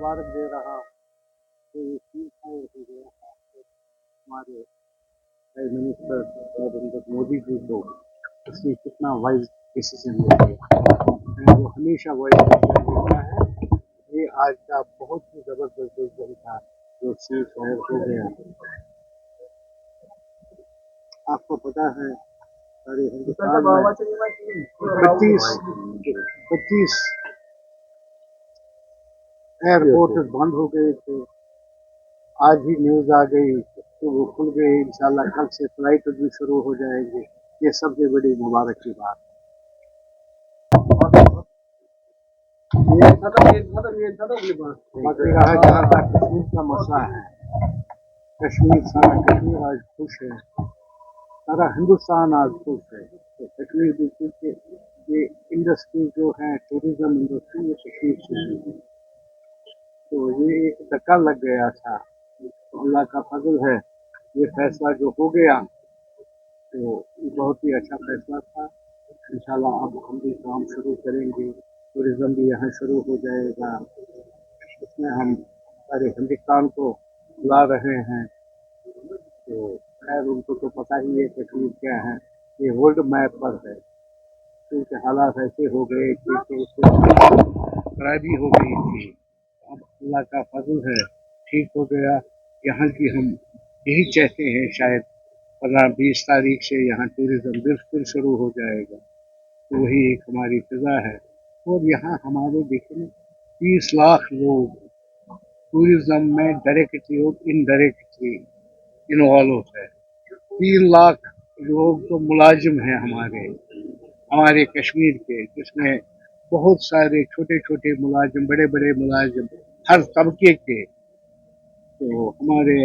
मुबारक दे रहा हूँ कि ये चीज हो गया है हमारे प्राइम मिनिस्टर नरेंद्र मोदी जी को इसने कितना वाइज डिसीजन लिया। वो हमेशा वाइज डिसीजन लेता है। ये आज का बहुत ही जबरदस्त डिसीजन था जो सीज फायर हो गया। आपको पता है सारे हिंदुस्तान में 25 एयरपोर्ट बंद हो गए थे। आज ही न्यूज आ गई तो वो खुल गए। इंशाल्लाह कल से फ्लाइट भी शुरू हो जाएंगे। ये सबसे बड़ी मुबारक की बात बाकी रहा जहाँ तक कश्मीर का मसला है, सारा कश्मीर आज खुश है, सारा हिंदुस्तान आज खुश है। तो कश्मीर की ये इंडस्ट्री जो है टूरिज्म इंडस्ट्री ये कश्मीर से है। तो ये एक धक्का लग गया था, तो अल्लाह का फजल है ये फैसला जो हो गया तो ये बहुत ही अच्छा फैसला था। इंशाल्लाह अब हम भी काम शुरू करेंगे, टूरिज्म भी यहाँ शुरू हो जाएगा। इसमें हम सारे हिंदुस्तान को बुला रहे हैं। तो खैर उनको तो पता ही है कश्मीर क्या है, ये वर्ल्ड मैप पर है। क्योंकि हालात ऐसे हो गए कि तो उसको खराबी हो गई थी। अब अल्लाह का फजल है ठीक हो गया। यहाँ की हम यही चाहते हैं शायद 15-20 तारीख से यहाँ टूरिज्म बिल्कुल शुरू हो जाएगा। तो वही एक हमारी फिजा है। और यहाँ हमारे देखिए 30 लाख लोग टूरिज्म में डायरेक्टली और इनडायरेक्टली इन्वॉल्व होता है। 3 लाख लोग तो मुलाजिम हैं हमारे कश्मीर के, जिसमें बहुत सारे छोटे छोटे मुलाजिम, बड़े बड़े मुलाजिम, हर तबके के। तो हमारे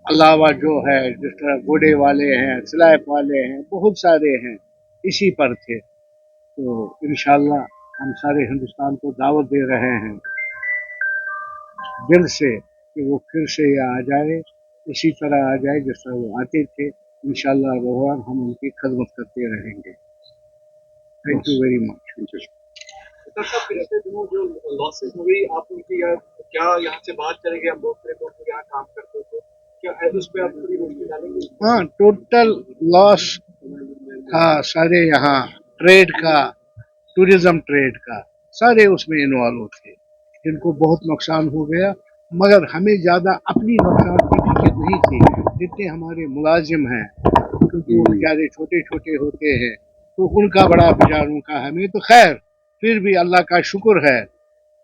अलावा जो है जिस तरह घोड़े वाले हैं, स्लैब वाले हैं, बहुत सारे हैं, इसी पर थे। तो इंशाल्लाह हम सारे हिंदुस्तान को दावत दे रहे हैं दिल से कि वो फिर से आ जाए, इसी तरह आ जाए जिस तरह वो आते थे। इंशाल्लाह भगवान हम उनकी खदमत करते रहेंगे। Thank you very much. Sir साहब फिर ऐसे दिनों जो लॉसेस हुई आप उनकी क्या यहाँ से बात चलेगी? हम बहुत सारे लोग यहाँ काम करते थे, क्या उस पर आप पूरी रोशनी डालेंगे? हाँ, टोटल लॉस था सारे यहाँ ट्रेड का, टूरिज्म ट्रेड का, सारे उसमें इन्वॉल्व थे जिनको बहुत नुकसान हो गया। मगर हमें ज़्यादा अपनी नुकसान की फिक्र नहीं थी जितने हमारे मुलाजिम हैं, क्योंकि वो बेचारे छोटे छोटे होते हैं तो उनका बड़ा बेचारों का। हमें तो खैर फिर भी अल्लाह का शुक्र है,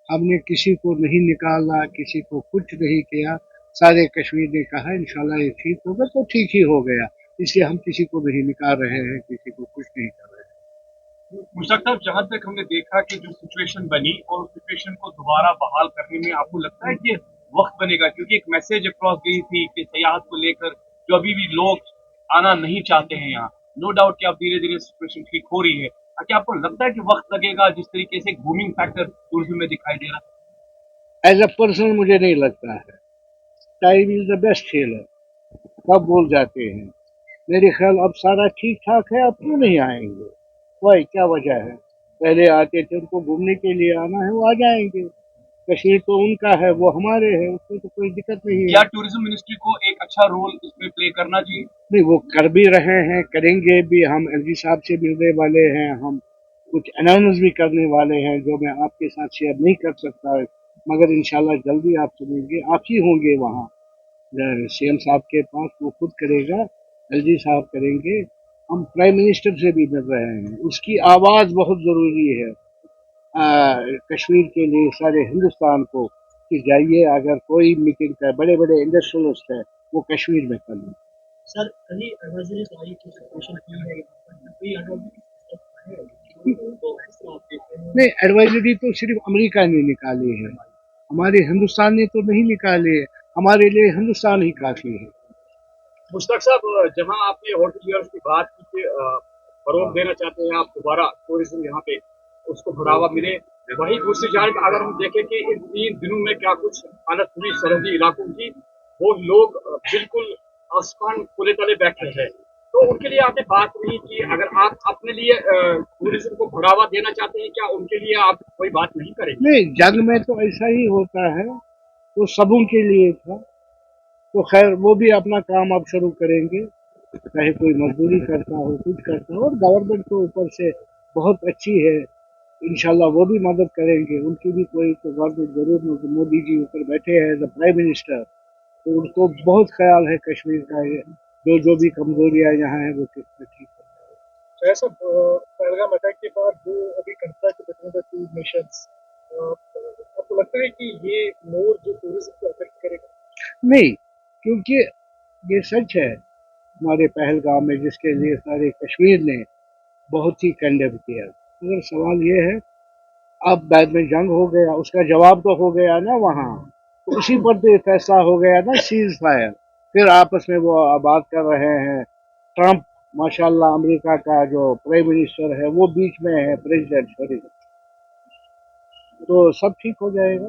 हमने किसी को नहीं निकाला, किसी को कुछ नहीं किया। सारे कश्मीर ने कहा इंशाल्लाह ये ठीक होगा, तो ठीक ही हो गया। इसलिए हम किसी को नहीं निकाल रहे हैं, किसी को कुछ नहीं कर रहे हैं। मुश्ताक साहब, जहाँ तक हमने देखा कि जो सिचुएशन बनी और उस सिचुएशन को दोबारा बहाल करने में आपको लगता है कि वक्त बनेगा? क्योंकि एक मैसेज अक्रॉस गई थी कि सयाहत को लेकर जो अभी भी लोग आना नहीं चाहते हैं यहाँ, नो डाउट कि अब धीरे धीरे सिचुएशन ठीक हो रही है। क्या आपको लगता है कि वक्त लगेगा जिस तरीके से बूमिंग फैक्टर टूरिज्म में दिखाई दे रहा है? एज अ पर्सन मुझे नहीं लगता है। Time is the best healer, कब बोल जाते हैं। मेरे ख्याल अब सारा ठीक ठाक है, अब क्यों नहीं आएंगे? वही क्या वजह है? पहले आते थे, उनको घूमने के लिए आना है वो आ जाएंगे। कश्मीर तो उनका है, वो हमारे है, उसमें तो कोई दिक्कत नहीं है। क्या टूरिज्म मिनिस्ट्री को एक अच्छा रोल इसमें प्ले करना चाहिए? नहीं, वो कर भी रहे हैं, करेंगे भी। हम एलजी साहब से मिलने वाले हैं, हम कुछ अनाउंस भी करने वाले हैं जो मैं आपके साथ शेयर नहीं कर सकता, मगर इंशाल्लाह जल्दी आप सुनेंगे। आप ही होंगे वहाँ सीएम साहब के पास, वो खुद करेगा, एलजी साहब करेंगे। हम प्राइम मिनिस्टर से भी मिल रहे हैं, उसकी आवाज़ बहुत ज़रूरी है कश्मीर के लिए, सारे हिंदुस्तान को, कि जाइए अगर कोई मीटिंग का बड़े बड़े इंडस्ट्रियलिस्ट है वो कश्मीर में कर लें। सर कहीं एडवाइजरी आई की सिचुएशन की है कोई नहीं, एडवाइजरी तो सिर्फ अमेरिका ने निकाली है, हमारे हिंदुस्तान ने तो नहीं निकाली है। हमारे लिए हिंदुस्तान ही काफ़ी है। मुश्ताक साहब, जहां आपने होटलियर्स की बात की कि फरोग देना चाहते हैं आप, दोबारा टूरिज्म यहाँ पे उसको बढ़ावा मिले, वही दूसरी जानब अगर हम देखें कि इन 3 दिनों में क्या कुछ हालत हुई सरहदी इलाकों की, वो लोग बिल्कुल आसमान खुले तले बैठे हैं, तो उनके लिए आपने बात नहीं की? अगर आप अपने लिए टूरिज्म को बढ़ावा देना चाहते हैं, क्या उनके लिए आप कोई बात नहीं करेंगे? नहीं, जंग में तो ऐसा ही होता है, तो सबों के लिए था। तो खैर वो भी अपना काम अब शुरू करेंगे, चाहे कोई मजदूरी करता हो कुछ करता हो, और गवर्नमेंट तो ऊपर से बहुत अच्छी है, इंशाल्लाह वो भी मदद करेंगे। उनकी भी कोई तो गवर्नमेंट जरूर, मोदी जी ऊपर बैठे हैं एज अ प्राइम मिनिस्टर, तो उनको बहुत ख्याल है कश्मीर का, ये जो भी कमजोरियां यहाँ हैं वो किस तरह ठीक है। जैसा पहलगाम अटैक के बाद जो अभी conflict between the two nations, आपको लगता है कि ये मोर जो टूरिज्म को अफेक्ट करेगा? नहीं, क्योंकि ये सच है, हमारे पहलगाम में जिसके लिए सारे कश्मीर ने बहुत ही कंडेम किया, मगर सवाल ये है, अब बाद में जंग हो गया, उसका जवाब तो हो गया ना वहाँ, तो उसी पर तो ये फैसला हो गया ना, सीज फायर। फिर आपस में वो बात कर रहे हैं। ट्रम्प माशाल्लाह अमेरिका का जो प्राइम मिनिस्टर है वो बीच में है, प्रेसिडेंट सॉरी, तो सब ठीक हो जाएगा।